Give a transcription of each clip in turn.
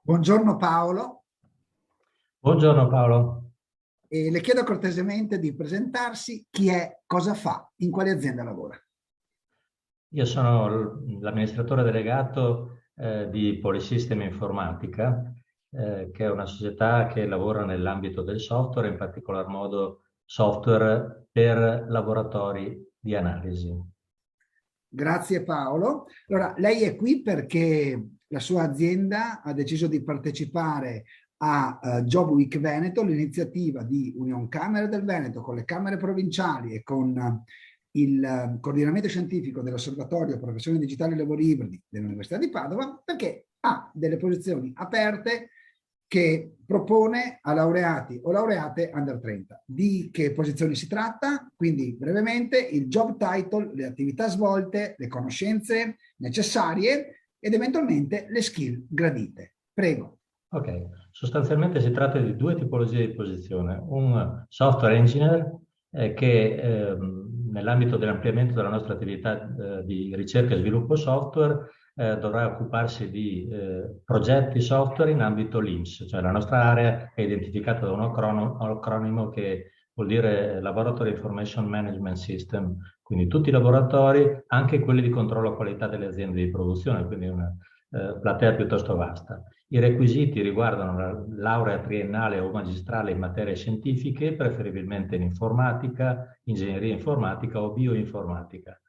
Buongiorno Paolo, Buongiorno Paolo, e le chiedo cortesemente di presentarsi chi è, cosa fa, in quale azienda lavora. io sono l'amministratore delegato di Polisystem Informatica, che è una società che lavora nell'ambito del software, in particolar modo software per laboratori di analisi. Grazie Paolo. Allora, lei è qui perché la sua azienda ha deciso di partecipare a Job Week Veneto, l'iniziativa di Union Camere del Veneto con le Camere provinciali e con il coordinamento scientifico dell'Osservatorio Professioni Digitali e Lavori Ibridi dell'Università di Padova, perché ha delle posizioni aperte che propone a laureati o laureate under 30. Di che posizioni si tratta? Quindi brevemente il job title, le attività svolte, le conoscenze necessarie ed eventualmente le skill gradite. Prego. Ok, sostanzialmente si tratta di due tipologie di posizione. Un software engineer che nell'ambito dell'ampliamento della nostra attività di ricerca e sviluppo software dovrà occuparsi di progetti software in ambito LIMS, cioè la nostra area è identificata da un acronimo che vuol dire Laboratory Information Management System, quindi tutti i laboratori, anche quelli di controllo qualità delle aziende di produzione, quindi una platea piuttosto vasta. I requisiti riguardano la laurea triennale o magistrale in materie scientifiche, preferibilmente in informatica, ingegneria informatica o bioinformatica.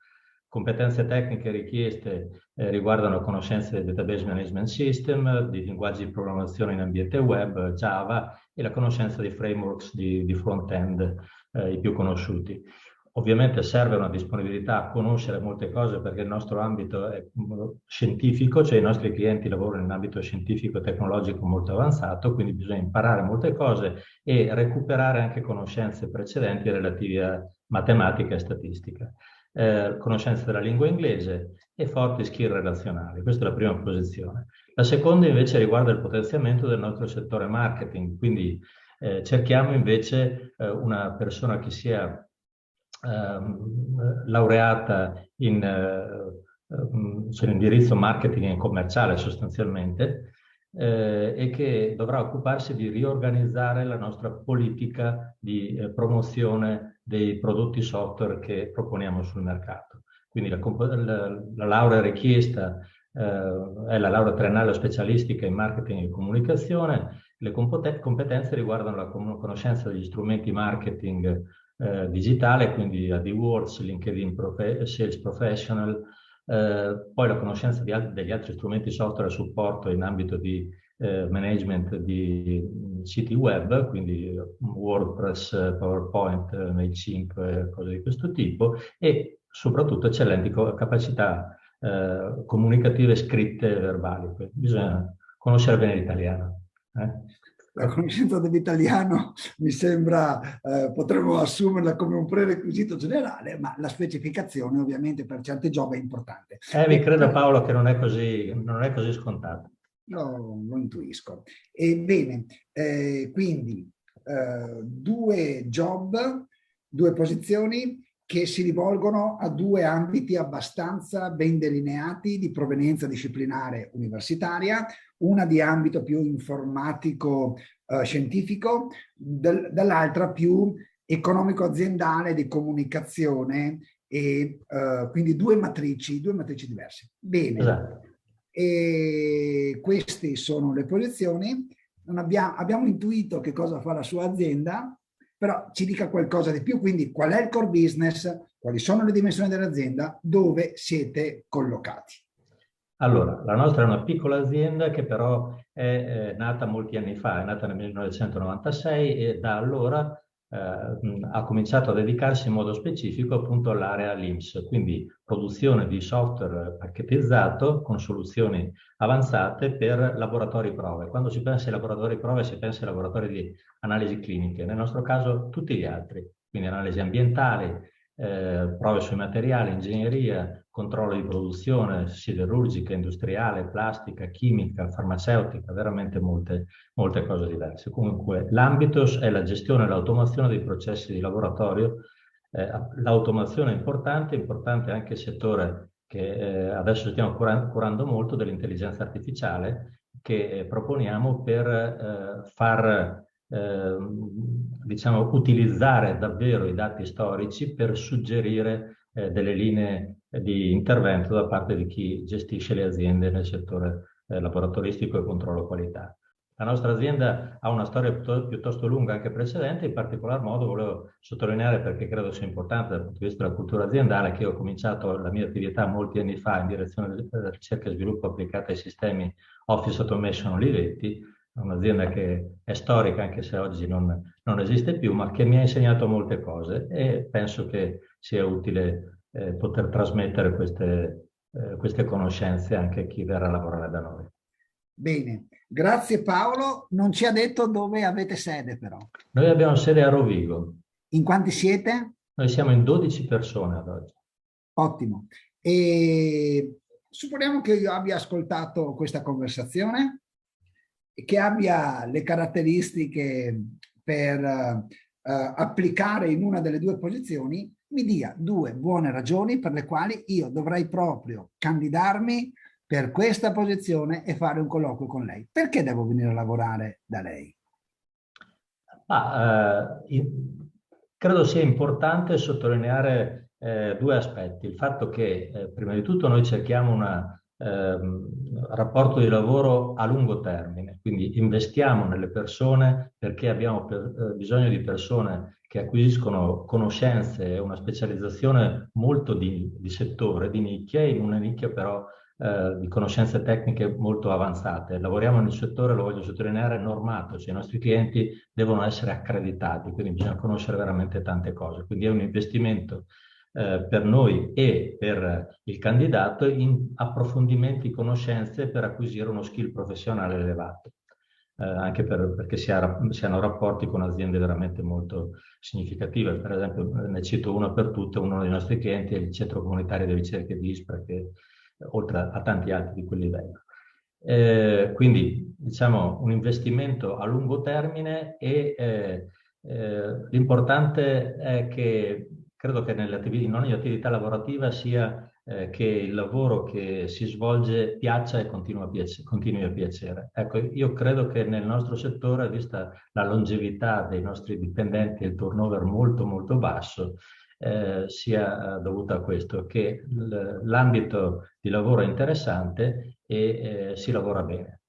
Competenze tecniche richieste riguardano conoscenze del database management system, di linguaggi di programmazione in ambiente web, Java e la conoscenza dei frameworks di front-end, i più conosciuti. Ovviamente serve una disponibilità a conoscere molte cose perché il nostro ambito è scientifico, cioè i nostri clienti lavorano in ambito scientifico e tecnologico molto avanzato, quindi bisogna imparare molte cose e recuperare anche conoscenze precedenti relative a matematica e statistica. Conoscenza della lingua inglese e forti skill relazionali. Questa è la prima posizione. La seconda invece riguarda il potenziamento del nostro settore marketing, quindi cerchiamo invece una persona che sia laureata in indirizzo marketing e commerciale sostanzialmente, e che dovrà occuparsi di riorganizzare la nostra politica di promozione dei prodotti software che proponiamo sul mercato. Quindi la laurea richiesta è la laurea triennale specialistica in marketing e comunicazione. Le competenze riguardano la conoscenza degli strumenti marketing digitale, quindi AdWords, LinkedIn Sales Professional, poi la conoscenza degli altri strumenti software a supporto in ambito di management di siti web, quindi WordPress, PowerPoint, MailChimp, cose di questo tipo, e soprattutto eccellenti capacità comunicative scritte e verbali. Bisogna conoscere bene l'italiano. La conoscenza dell'italiano mi sembra, potremmo assumerla come un prerequisito generale, ma la specificazione ovviamente per certi job è importante. Mi Bene, credo Paolo che non è così scontato. lo intuisco. Ebbene, quindi due job, due posizioni che si rivolgono a due ambiti abbastanza ben delineati di provenienza disciplinare universitaria, una di ambito più informatico scientifico, dall'altra più economico-aziendale di comunicazione e quindi due matrici diverse. Bene, Esatto. e queste sono le posizioni. Non abbiamo intuito che cosa fa la sua azienda, però ci dica qualcosa di più, quindi qual è il core business, quali sono le dimensioni dell'azienda, dove siete collocati. Allora, la nostra è una piccola azienda che però è nata molti anni fa, è nata nel 1996 e da allora ha cominciato a dedicarsi in modo specifico appunto all'area LIMS, quindi produzione di software pacchettizzato con soluzioni avanzate per laboratori prove. Quando si pensa ai laboratori prove si pensa ai laboratori di analisi cliniche, nel nostro caso tutti gli altri, quindi analisi ambientali, prove sui materiali, ingegneria, controllo di produzione, siderurgica, industriale, plastica, chimica, farmaceutica, veramente molte cose diverse. Comunque l'ambito è la gestione e l'automazione dei processi di laboratorio. L'automazione è importante anche il settore che adesso stiamo curando molto dell'intelligenza artificiale, che proponiamo per diciamo, utilizzare davvero i dati storici per suggerire delle linee di intervento da parte di chi gestisce le aziende nel settore laboratoristico e controllo qualità. La nostra azienda ha una storia piuttosto lunga anche precedente, in particolar modo volevo sottolineare, perché credo sia importante dal punto di vista della cultura aziendale, che io ho cominciato la mia attività molti anni fa in direzione di ricerca e sviluppo applicata ai sistemi Office Automation Olivetti, un'azienda che è storica anche se oggi non esiste più, ma che mi ha insegnato molte cose e penso che sia utile poter trasmettere queste conoscenze anche a chi verrà a lavorare da noi. Bene, grazie Paolo. Non ci ha detto dove avete sede però. Noi abbiamo sede a Rovigo. In quanti siete? Noi siamo in 12 persone ad oggi. Ottimo. E supponiamo che io abbia ascoltato questa conversazione e che abbia le caratteristiche per applicare in una delle due posizioni, mi dia 2 buone ragioni per le quali io dovrei proprio candidarmi per questa posizione e fare un colloquio con lei. Perché devo venire a lavorare da lei? Credo sia importante sottolineare 2 aspetti. Il fatto che, prima di tutto, noi cerchiamo un rapporto di lavoro a lungo termine, quindi investiamo nelle persone perché abbiamo bisogno di persone che acquisiscono conoscenze e una specializzazione molto di settore, di nicchia, in una nicchia però di conoscenze tecniche molto avanzate. Lavoriamo nel settore, lo voglio sottolineare, normato, cioè i nostri clienti devono essere accreditati, quindi bisogna conoscere veramente tante cose. Quindi è un investimento per noi e per il candidato in approfondimenti, conoscenze per acquisire uno skill professionale elevato. Anche perché si hanno rapporti con aziende veramente molto significative. Per esempio, ne cito una per tutte, uno dei nostri clienti è il Centro Comunitario di Ricerche di ISPRA, che oltre a tanti altri di quel livello. Quindi diciamo un investimento a lungo termine e l'importante è che credo che in ogni attività lavorativa sia che il lavoro che si svolge piaccia e continui a piacere. Ecco, io credo che nel nostro settore, vista la longevità dei nostri dipendenti e il turnover molto molto basso, sia dovuta a questo, che l'ambito di lavoro è interessante e si lavora bene.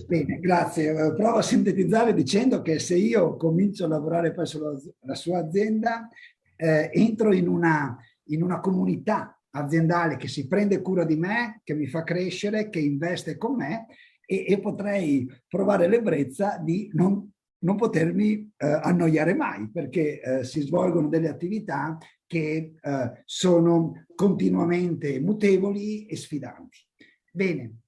Bene, grazie. Provo a sintetizzare dicendo che se io comincio a lavorare presso la sua azienda, entro in una comunità aziendale che si prende cura di me, che mi fa crescere, che investe con me e potrei provare l'ebbrezza di non potermi annoiare mai, perché si svolgono delle attività che sono continuamente mutevoli e sfidanti. Bene.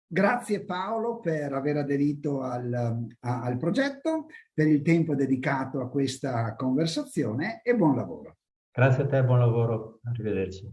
Grazie Paolo per aver aderito al progetto, per il tempo dedicato a questa conversazione e buon lavoro. Grazie a te, buon lavoro, arrivederci.